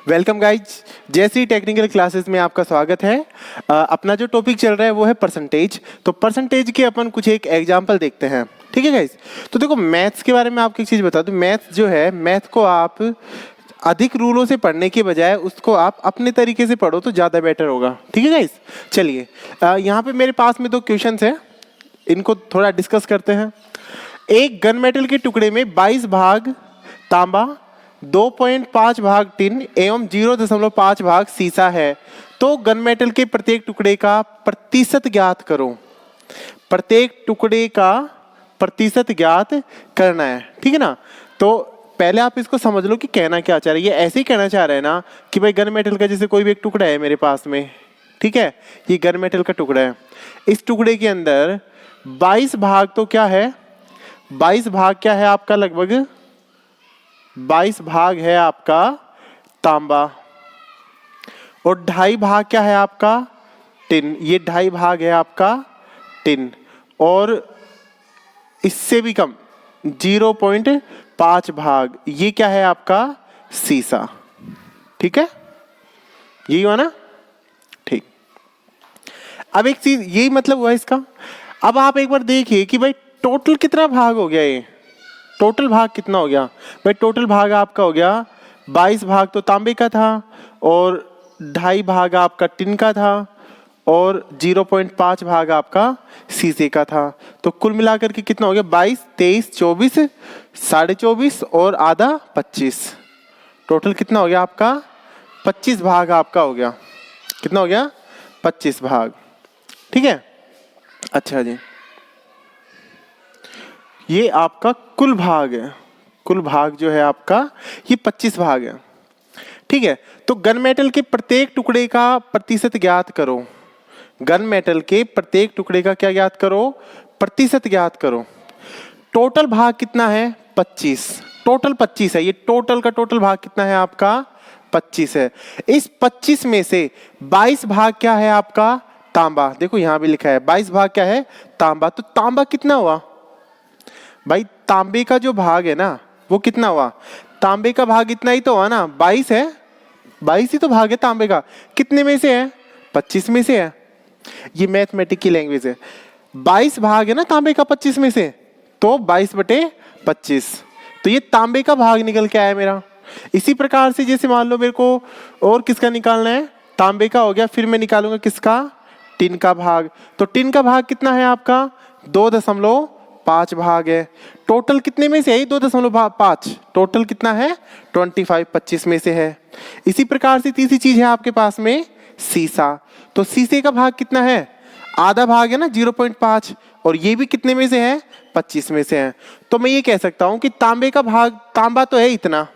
Welcome guys, जैसी technical classes में आपका स्वागत है। अपना जो टॉपिक चल रहा है वो है परसेंटेज। तो परसेंटेज के अपन कुछ एक एग्जांपल देखते हैं, ठीक है गाइज। तो देखो, मैथ्स के बारे में आपको एक चीज़ बता दूं। मैथ्स जो है, मैथ को आप अधिक रूलों से पढ़ने के बजाय उसको आप अपने तरीके से पढ़ो तो ज़्यादा बेटर होगा, ठीक है गाइज। चलिए, यहाँ पे मेरे पास में 2 क्वेश्चंस हैं, इनको थोड़ा डिस्कस करते हैं। एक गन मेटल के टुकड़े में 22 भाग तांबा, 2.5 भाग टिन एवं 0.5 भाग सीसा है, तो गन मेटल के प्रत्येक टुकड़े का प्रतिशत ज्ञात करो। प्रत्येक टुकड़े का प्रतिशत ज्ञात करना है, ठीक है ना। तो पहले आप इसको समझ लो कि कहना क्या चाह रहे हैं। ये ऐसे ही कहना चाह रहे हैं ना कि भाई गन मेटल का जैसे कोई भी एक टुकड़ा है मेरे पास में, ठीक है, ये गन मेटल का टुकड़ा है। इस टुकड़े के अंदर 22 भाग तो क्या है, 22 भाग क्या है आपका, लगभग 22 भाग है आपका तांबा, और 2.5 भाग क्या है आपका टिन। ये 2.5 भाग है आपका टिन, और इससे भी कम 0.5 भाग ये क्या है आपका सीसा, ठीक है, यही हुआ ना, ठीक। अब एक चीज, यही मतलब हुआ इसका। अब आप एक बार देखिए कि भाई टोटल कितना भाग हो गया, ये टोटल भाग कितना हो गया भाई। टोटल भाग आपका हो गया 22 भाग तो तांबे का था, और 2.5 भाग आपका टिन का था, और 0.5 भाग आपका शीशे का था। तो कुल मिलाकर के कितना हो गया, 22, 23, 24, 24.5 और आधा 25। टोटल कितना हो गया आपका 25 भाग आपका हो गया। कितना हो गया 25 भाग, ठीक है। अच्छा जी, ये आपका कुल भाग है। कुल भाग जो है आपका ये 25 भाग है, ठीक है। तो गन मेटल के प्रत्येक टुकड़े का प्रतिशत ज्ञात करो। गन मेटल के प्रत्येक टुकड़े का क्या ज्ञात करो, प्रतिशत ज्ञात करो। टोटल भाग कितना है 25, टोटल 25 है। ये टोटल का टोटल भाग कितना है आपका 25 है। इस 25 में से 22 भाग क्या है आपका तांबा। देखो यहां भी लिखा है 22 भाग क्या है तांबा। तो तांबा कितना हुआ भाई, तांबे का जो भाग है ना वो कितना हुआ, तांबे का भाग इतना ही तो हुआ ना, 22 है, 22 ही तो भाग है तांबे का। कितने में से है, 25 में से है। ये मैथमेटिक की लैंग्वेज है। 22 भाग है ना तांबे का 25 में से, तो 22/25। तो ये तांबे का भाग निकल के आया मेरा। इसी प्रकार से जैसे मान लो मेरे को और किसका निकालना है, तांबे का हो गया, फिर मैं निकालूंगा किसका, टिन का भाग। तो टिन का भाग कितना है आपका 2.5 भाग है। टोटल कितने में से है 2.5, टोटल कितना है 25, 25 में से है। इसी प्रकार से तीसरी चीज है आपके पास में सीसा। तो सीसे का भाग कितना है, आधा भाग है ना 0.5, और ये भी कितने में से है 25 में से है। तो मैं ये कह सकता हूं कि तांबे का भाग, तांबा तो है इतना,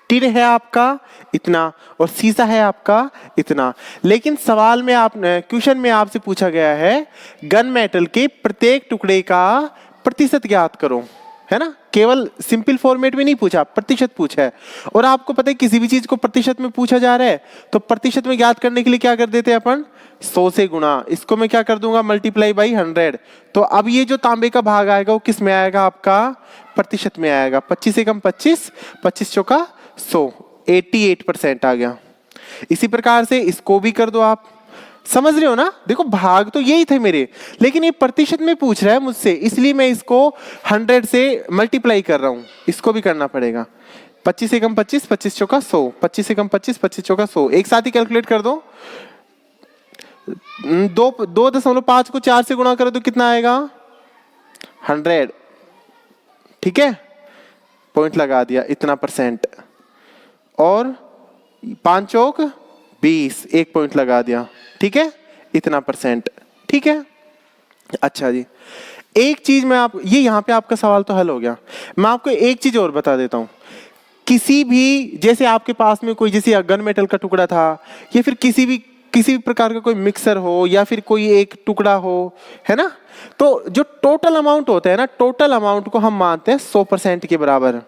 टिन है आपका इतना, और सीसा है आपका इतना। लेकिन सवाल में आपने, क्वेश्चन में आपसे पूछा गया है गन मेटल के प्रत्येक टुकड़े का प्रतिशत ज्ञात करो, है ना। केवल सिंपल फॉर्मेट में नहीं पूछा, प्रतिशत पूछा है। और आपको पता है किसी भी चीज को प्रतिशत में पूछा जा रहा है तो प्रतिशत में ज्ञात करने के लिए क्या कर देते हैं अपन, 100 से गुणा। इसको मैं क्या कर दूंगा, मल्टीप्लाई बाई 100। तो अब ये जो तांबे का भाग आएगा वो किस में आएगा आपका प्रतिशत में आएगा। 25 से कम 25, 25 चौका 100, 88% आ गया। इसी प्रकार से इसको भी कर दो आप, समझ रहे हो ना। देखो भाग तो यही थे मेरे, लेकिन ये प्रतिशत में पूछ रहा है मुझसे, इसलिए मैं इसको 100 से मल्टीप्लाई कर रहा हूं। इसको भी करना पड़ेगा। 25 से कम 25, 25 चौका 100, 25 से कम 25, 25 चौका 100। एक साथ ही कैलकुलेट कर दो। 2.5 को 4 से गुणा करो तो कितना आएगा 100, ठीक है, पॉइंट लगा दिया, इतना %। और 5 चौक 20, 1 पॉइंट लगा दिया, ठीक है, इतना %, ठीक है। अच्छा जी, एक चीज मैं आप, ये यहां पे आपका सवाल तो हल हो गया। मैं आपको एक चीज और बता देता हूं। किसी भी, जैसे आपके पास में कोई जैसे गन मेटल का टुकड़ा था, या फिर किसी भी प्रकार का कोई मिक्सर हो, या फिर कोई एक टुकड़ा हो, है ना, तो जो टोटल अमाउंट होता है ना, टोटल अमाउंट को हम मानते हैं 100% के बराबर,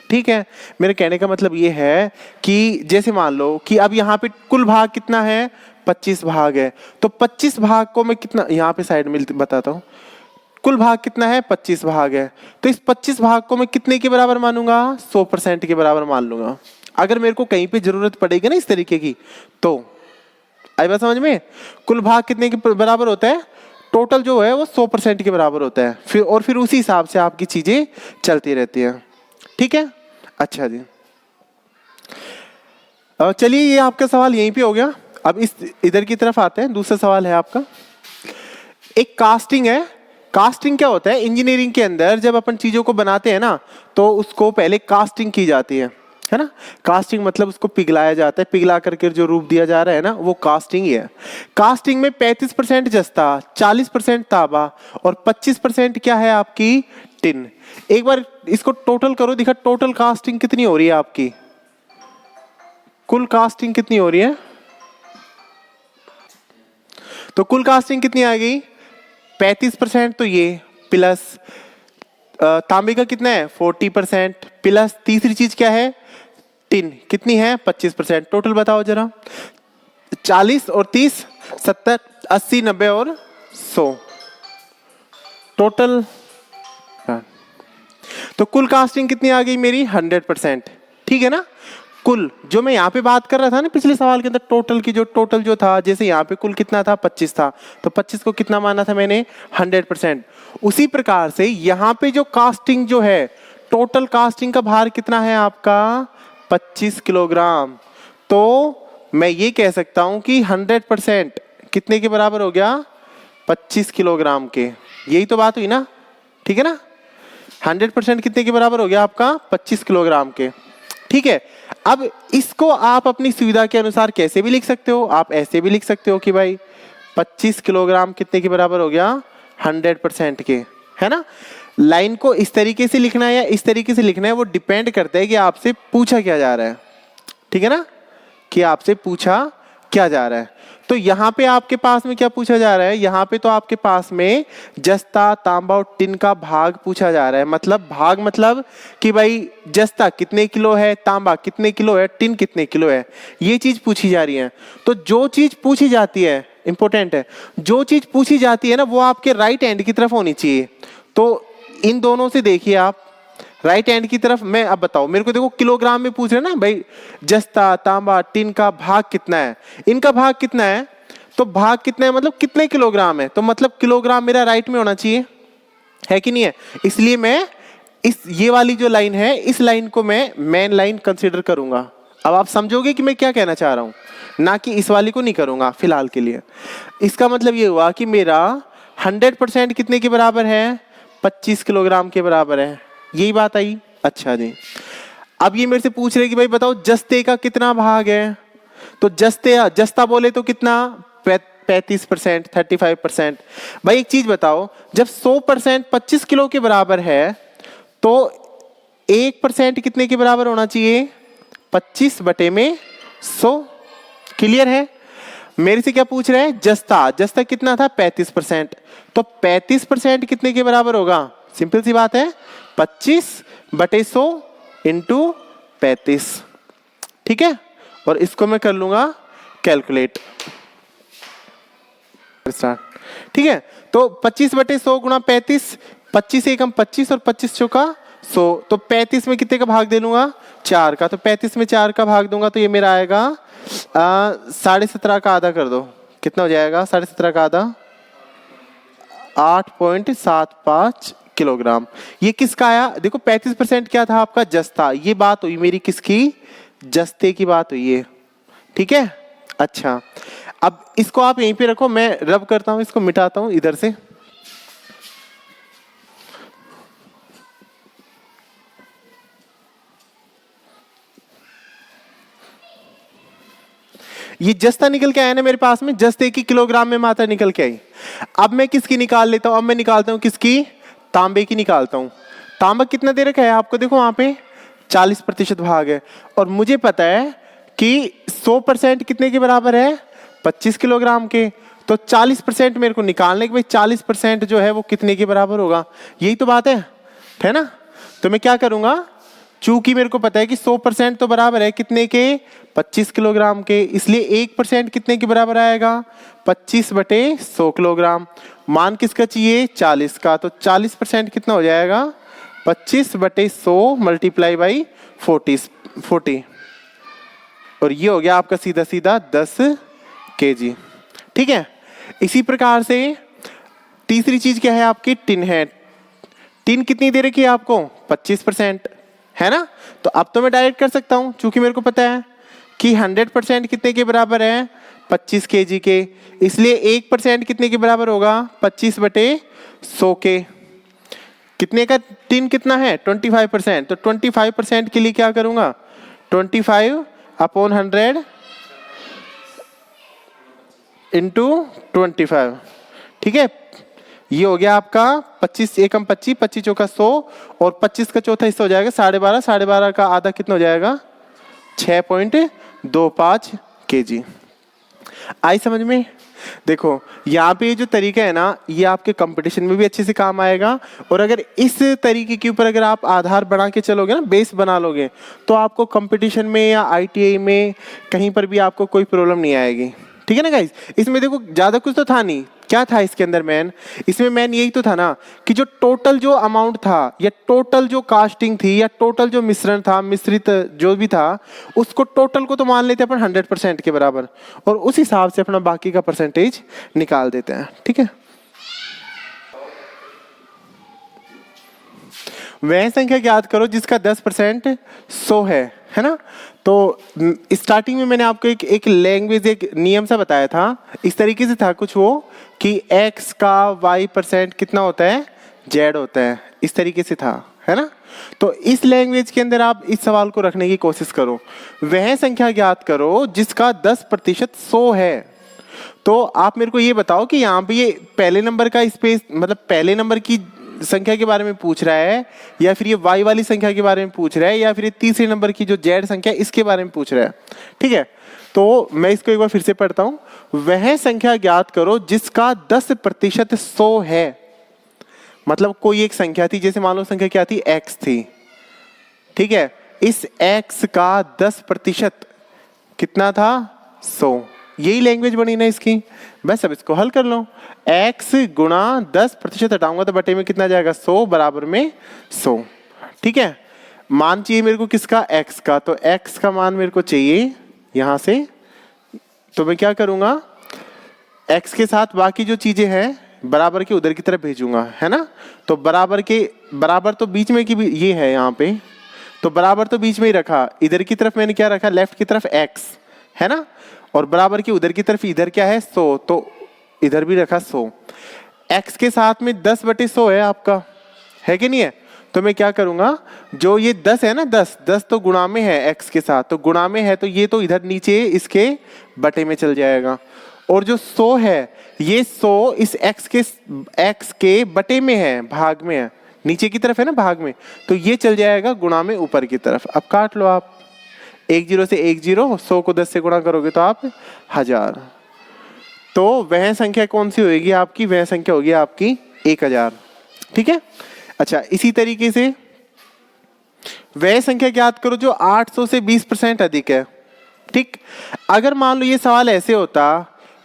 ठीक है। मेरे कहने का मतलब ये है कि जैसे मान लो कि अब यहाँ पे कुल भाग कितना है 25 भाग है, तो 25 भाग को मैं कितना, यहाँ पे साइड में बताता हूँ, कुल भाग कितना है 25 भाग है। तो इस 25 भाग को मैं कितने के बराबर मानूंगा 100% के बराबर मान लूंगा। अगर मेरे को कहीं पे जरूरत पड़ेगी ना इस तरीके की, तो आई बात समझ में। कुल भाग कितने के बराबर होता है, टोटल जो है वो 100% के बराबर होता है, फिर उसी हिसाब से आपकी चीजें चलती रहती हैं। ठीक है, अच्छा जी। चलिए ये आपका सवाल यहीं पे हो गया। अब इस इधर की तरफ आते हैं, दूसरा सवाल है आपका। एक कास्टिंग है। कास्टिंग क्या होता है, इंजीनियरिंग के अंदर जब अपन चीजों को बनाते हैं ना, तो उसको पहले कास्टिंग की जाती है ना। कास्टिंग मतलब उसको पिघलाया जाता है, पिघला करके जो रूप दिया जा रहा है ना, वो कास्टिंग ही है। कास्टिंग में 35% जस्ता, 40% तांबा और 25% क्या है आपकी टिन। एक बार इसको टोटल करो, दिखा टोटल कास्टिंग कितनी हो रही है आपकी, कुल कास्टिंग कितनी हो रही है। तो कुल कास्टिंग कितनी आ गई, 35%, तो ये प्लस तांबे का कितना है 40%, प्लस तीसरी चीज क्या है टिन, कितनी है 25%। टोटल बताओ जरा, 40 और 30 70 80 90 और 100 टोटल। तो कुल कास्टिंग कितनी आ गई मेरी 100%। ठीक है ना। कुल जो मैं यहाँ पे बात कर रहा था ना पिछले सवाल के अंदर, टोटल की जो टोटल जो था, जैसे यहाँ पे कुल कितना था 25 था, तो 25 को कितना माना था मैंने 100%। उसी प्रकार से यहाँ पे जो कास्टिंग जो है, टोटल कास्टिंग का भार कितना है आपका 25 किलोग्राम। तो मैं ये कह सकता हूं कि 100% कितने के बराबर हो गया 25 किलोग्राम के। यही तो बात हुई ना, ठीक है ना। 100% कितने के बराबर हो गया आपका 25 किलोग्राम के। ठीक है, अब इसको आप अपनी सुविधा के अनुसार कैसे भी लिख सकते हो। आप ऐसे भी लिख सकते हो कि भाई 25 किलोग्राम कितने के बराबर हो गया 100% के, है ना। लाइन को इस तरीके से लिखना है या इस तरीके से लिखना है, वो डिपेंड करता है कि आपसे पूछा क्या जा रहा है। ठीक है ना, कि आपसे पूछा क्या जा रहा है। तो यहाँ पे आपके पास में क्या पूछा जा रहा है, यहाँ पे तो आपके पास में जस्ता तांबा और टिन का भाग पूछा जा रहा है। मतलब भाग मतलब कि भाई जस्ता कितने किलो है, तांबा कितने किलो है, टिन कितने किलो है, ये चीज पूछी जा रही है। तो जो चीज पूछी जाती है, इंपॉर्टेंट है, जो चीज पूछी जाती है ना, वो आपके राइट हैंड की तरफ होनी चाहिए। तो इन दोनों से देखिए आप, राइट हैंड की तरफ। मैं अब बताओ मेरे को, देखो किलोग्राम में पूछ रहे ना भाई, जस्ता तांबा टिन का भाग कितना है, इनका भाग कितना है, तो भाग कितना है मतलब कितने किलोग्राम है, तो मतलब किलोग्राम मेरा राइट में होना चाहिए, है कि नहीं है। इसलिए मैं ये वाली जो लाइन है, इस लाइन को मैं मेन लाइन कंसीडर करूंगा। अब आप समझोगे कि मैं क्या कहना चाह रहा हूं, ना कि इस वाली को नहीं करूंगा फिलहाल के लिए। इसका मतलब ये हुआ कि मेरा 100% कितने के बराबर है 25 किलोग्राम के बराबर है, यही बात आई। अच्छा जी, अब ये मेरे से पूछ रहे कि भाई बताओ जस्ते का कितना भाग है। तो जस्ता बोले तो कितना 35%, 35%। भाई एक चीज बताओ, जब 100% 25 किलो के बराबर है, तो 1% कितने के बराबर होना चाहिए 25 बटे में 100। क्लियर है। मेरे से क्या पूछ रहे हैं, जस्ता कितना था 35%, तो 35% कितने के बराबर होगा, सिंपल सी बात है 25 बटे 100 इंटू 35। ठीक है, और इसको मैं कर लूंगा कैलकुलेट। ठीक है, तो 25 बटे 100 गुणा 35, 25 एकम 25 और 25 चौका 100, तो 35 में कितने का भाग दे लूंगा 4 का, तो 35 में 4 का भाग दूंगा तो ये मेरा आएगा 17.5 का आधा कर दो, कितना हो जाएगा 17.5 का आधा 8.75 किलोग्राम। ये किसका आया, देखो 35% क्या था आपका जस्ता, ये बात हुई मेरी किसकी, जस्ते की बात हुई है। ठीक है, अच्छा अब इसको आप यहीं पे रखो, मैं रब करता हूं, इसको मिटाता हूं इधर से। ये जस्ता निकल के आया ना मेरे पास में, जस्ते की किलोग्राम में मात्रा निकल के आई। अब मैं किसकी निकाल लेता हूं, अब मैं निकालता हूं किसकी, तांबे की निकालता हूं। तांबा कितना दे रखा है आपको, देखो वहां पे 40% भाग है, और मुझे पता है कि 100% कितने के बराबर है 25 किलोग्राम के। तो 40% मेरे को निकालने के, भाई 40% जो है वो कितने के बराबर होगा, यही तो बात है ना। तो मैं क्या करूंगा, चूंकि मेरे को पता है कि 100% तो बराबर है कितने के 25 किलोग्राम के, इसलिए 1% कितने के बराबर आएगा 25 बटे 100 किलोग्राम। मान किसका चाहिए 40 का, तो 40% कितना हो जाएगा 25 बटे 100 मल्टीप्लाई बाई 40। और ये हो गया आपका सीधा सीधा 10 kg। ठीक है, इसी प्रकार से तीसरी चीज क्या है आपकी, टिन है। टिन कितनी दे रखी है आपको, 25%, है ना। तो अब तो मैं डायरेक्ट कर सकता हूं, चूंकि मेरे को पता है कि 100% कितने के बराबर है, 25 kg के, इसलिए 1% कितने के बराबर होगा, 25/100 के। कितने का टिन कितना है, 25%, तो 25% के लिए क्या करूंगा, 25/100 इंटू 25। ठीक है, ये हो गया आपका 25 एकम 25, 25 चौका 100, और 25 का चौथा हिस्सा हो जाएगा 12.5, 12.5 का आधा कितना हो जाएगा, 6.25 kg। आई समझ में। देखो यहाँ पे जो तरीका है ना, ये आपके कंपटीशन में भी अच्छे से काम आएगा, और अगर इस तरीके के ऊपर अगर आप आधार बना के चलोगे ना, बेस बना लोगे, तो आपको कंपटीशन में या ITI में कहीं पर भी आपको कोई प्रॉब्लम नहीं आएगी। ठीक है ना गाइस। इसमें देखो ज्यादा कुछ तो था नहीं, क्या था इसके अंदर मैन, इसमें मैन यही तो था ना कि जो टोटल जो अमाउंट था, या टोटल जो कास्टिंग थी, या टोटल जो मिश्रण था, मिश्रित जो भी था, उसको टोटल को तो मान लेते हैं अपन 100% के बराबर, और उस हिसाब से अपना बाकी का परसेंटेज निकाल देते हैं। ठीक है, वह संख्या ज्ञात करो जिसका 10% 100 है ना। तो स्टार्टिंग में मैंने आपको एक लैंग्वेज, एक नियम सा बताया था, इस तरीके से था कुछ वो कि x का y% कितना होता है, z होता है, इस तरीके से था, है ना। तो इस लैंग्वेज के अंदर आप इस सवाल को रखने की कोशिश करो, वह संख्या ज्ञात करो जिसका 10% 100 है। तो आप मेरे को ये बताओ कि यहाँ पे ये पहले नंबर का स्पेस, मतलब पहले नंबर की संख्या के बारे में पूछ रहा है, या फिर ये y वाली संख्या के बारे में पूछ रहा है, या फिर ये तीसरे नंबर की जो z संख्या इसके बारे में पूछ रहा है। ठीक है, तो मैं इसको एक बार फिर से पढ़ता हूं, वह संख्या ज्ञात करो जिसका 10% 100 है। मतलब कोई एक संख्या थी, जैसे मान लो संख्या क्या थी, x थी। ठीक है, इस x का 10% कितना था, 100। यही लैंग्वेज बनी ना इसकी। बस अब इसको हल कर लो, x गुणा 10% हटाऊंगा तो बटे में कितना जाएगा, 100 बराबर में 100। ठीक है, मान चाहिए मेरे को किसका, x का, तो x का मान मेरे को चाहिए यहां से। तो मैं क्या करूंगा, x के साथ बाकी जो चीजें हैं बराबर के उधर की तरफ भेजूंगा, है ना। तो बराबर तो बीच में की भी ये है यहाँ पे, तो बराबर तो बीच में ही रखा, इधर की तरफ मैंने क्या रखा, लेफ्ट की तरफ x, है ना, और बराबर की उधर की तरफ इधर क्या है, 100, तो इधर भी रखा 100। x के साथ में 10/100 है आपका, है कि नहीं है। तो मैं क्या करूंगा, जो ये 10 है ना, 10 तो गुणा में है x के साथ, तो गुणा में है, तो ये तो इधर नीचे इसके बटे में चल जाएगा। और जो 100 है, ये 100 इस x के बटे में है, भाग में है, नीचे की तरफ है ना, भाग में, तो ये चल जाएगा गुणा में ऊपर की तरफ। अब काट लो आप, 1 0 से 1 0, 100 को 10 से गुणा करोगे तो आप 1000। तो वह संख्या कौन सी होगी आपकी, वह संख्या होगी आपकी 1000। ठीक है, अच्छा इसी तरीके से वह संख्या ज्ञात करो जो 800 से 20% अधिक है। ठीक, अगर मान लो ये सवाल ऐसे होता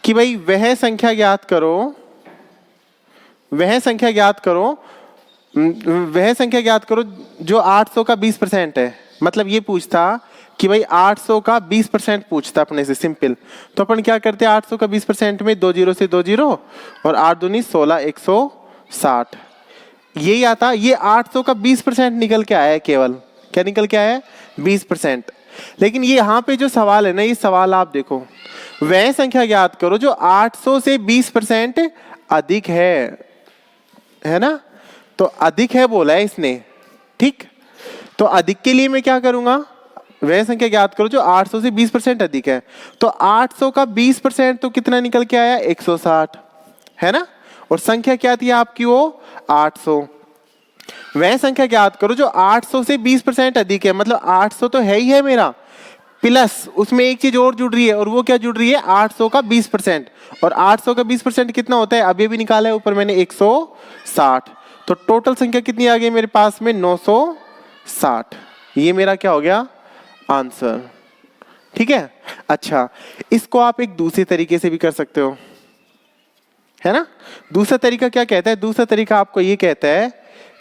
कि भाई वह संख्या ज्ञात करो, वह संख्या ज्ञात करो जो 800 का 20% है, मतलब ये पूछता कि भाई 800 का 20% पूछता अपने से, सिंपल। तो अपन क्या करते हैं, 800 का 20% में 2 0 से 2 0, और 8 दूनी 16, 160 यही आता। ये 800 का 20% निकल के आया है, केवल क्या निकल के आया है, 20%। लेकिन ये यहाँ पे जो सवाल है ना, ये सवाल आप देखो, वह संख्या ज्ञात करो जो 800 से 20% अधिक है ना। तो अधिक है बोला है इसने। ठीक, तो अधिक के लिए मैं क्या करूंगा, वह संख्या ज्ञात करो जो 800 से 20% अधिक है। तो 800 का 20% तो कितना निकल के आया, 160, है ना। और संख्या क्या थी आपकी, वो 800। वह संख्या ज्ञात करो जो 800 से 20% अधिक है, मतलब 800 तो है ही है मेरा, प्लस उसमें एक चीज और जुड़ रही है, और वो क्या जुड़ रही है, 800 का 20%। और 800 का 20% कितना होता है, अभी भी निकाला है ऊपर मैंने, 160। तो टोटल संख्या कितनी आ गई मेरे पास में, 960। ये मेरा क्या हो गया, आंसर। ठीक है, अच्छा इसको आप एक दूसरे तरीके से भी कर सकते हो, है ना। दूसरा तरीका क्या कहता है, दूसरा तरीका आपको ये कहता है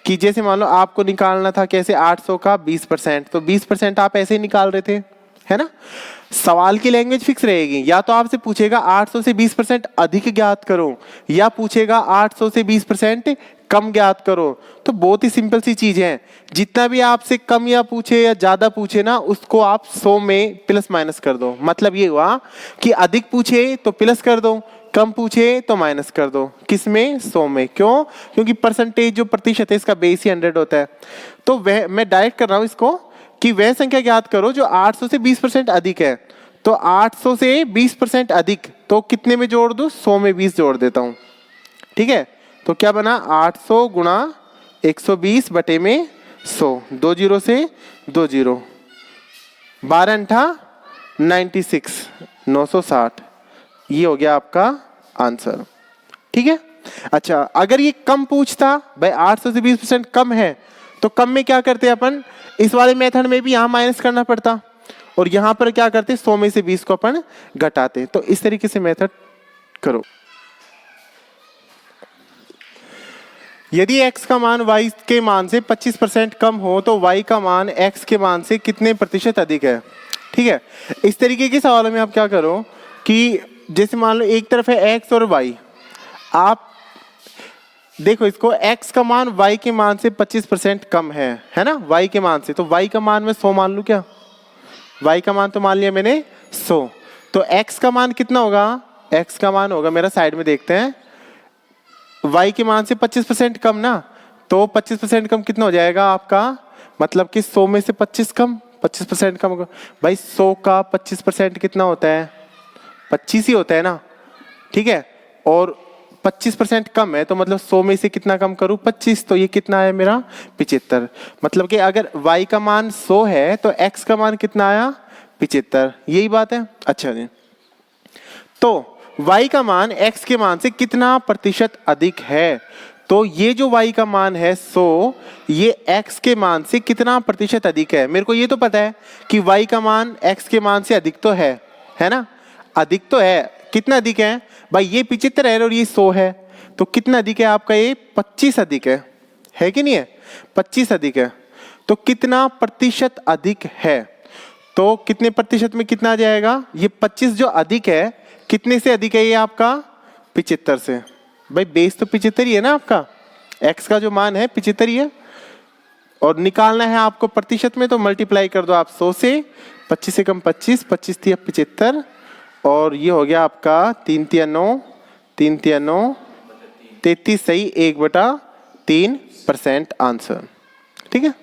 कि जैसे मान लो आपको निकालना था कैसे, 800 का 20%, तो 20% आप ऐसे ही निकाल रहे थे, है ना। सवाल की लैंग्वेज फिक्स रहेगी, या तो आपसे पूछेगा 800 से 20% अधिक ज्ञात करो, या पूछेगा 800 से 20% कम ज्ञात करो। तो बहुत ही सिंपल सी चीज है, जितना भी आपसे कम या पूछे या ज्यादा पूछे ना, उसको आप 100 में प्लस माइनस कर दो। मतलब ये हुआ कि अधिक पूछे तो प्लस कर दो, कम पूछे तो माइनस कर दो। किसमें? 100 में। क्यों? क्योंकि परसेंटेज जो प्रतिशत है इसका बेस ही 100 होता है। तो वह मैं डायरेक्ट कर रहा हूं इसको कि वह संख्या ज्ञात करो जो 800 से 20% अधिक है। तो 800 से 20% अधिक, तो कितने में जोड़ दूं? 100 में 20 जोड़ देता हूं। ठीक है, तो क्या बना? 800 गुणा 120 बटे में 100, 2 जीरो से 2 जीरो, 12 अंठा 96, 960। ये हो गया आपका आंसर। ठीक है। अच्छा, अगर ये कम पूछता, भाई 800 से 20% कम है, तो कम में क्या करते अपन? इस वाले मेथड में भी यहां माइनस करना पड़ता, और यहां पर क्या करते? 100 में से 20 को अपन घटाते। तो इस तरीके से मेथड करो। यदि x का मान y के मान से 25% कम हो तो y का मान x के मान से कितने प्रतिशत अधिक है? ठीक है, इस तरीके के सवालों में आप क्या करो कि जैसे मान लो एक तरफ है x और y, आप देखो इसको, x का मान y के मान से 25% कम है ना, y के मान से। तो y का मान मैं 100 मान लूं क्या? y का मान तो मान लिया मैंने 100। तो x का मान कितना होगा? x का मान होगा मेरा, साइड में देखते हैं, y के मान से 25% कम ना, तो 25% कम कितना हो जाएगा आपका? मतलब कि 100 में से 25 कम, 25% कम होगा। भाई 100 का 25% कितना होता है? 25 ही होता है ना। ठीक है, और 25% कम है, तो मतलब 100 में से कितना कम करूं? 25। तो ये कितना है मेरा? 75। मतलब कि अगर y का मान 100 है तो x का मान कितना आया? 75। यही बात है। अच्छा जी, तो y का मान x के मान से कितना प्रतिशत अधिक है? तो ये जो y का मान है 100, ये x के मान से कितना प्रतिशत अधिक है? मेरे को ये तो पता है कि y का मान x के मान से अधिक तो है ना? अधिक तो है। कितना अधिक है भाई? ये 75 है और ये 100 है, तो कितना अधिक है आपका? ये 25 अधिक है कि नहीं है? 25 अधिक है। तो कितना प्रतिशत अधिक है? तो कितने प्रतिशत में कितना आ जाएगा? ये 25 जो अधिक है, कितने से अधिक है ये आपका? 75 से। भाई बेस तो 75 ही है ना आपका, x का जो मान है 75 ही है, और निकालना है आपको प्रतिशत में, तो मल्टीप्लाई कर दो आप 100 से। 25 से कम 25, 25 थी 75, और ये हो गया आपका 3 तिया 9, 3 तिया 9, 33 सही, 1/3% आंसर। ठीक है।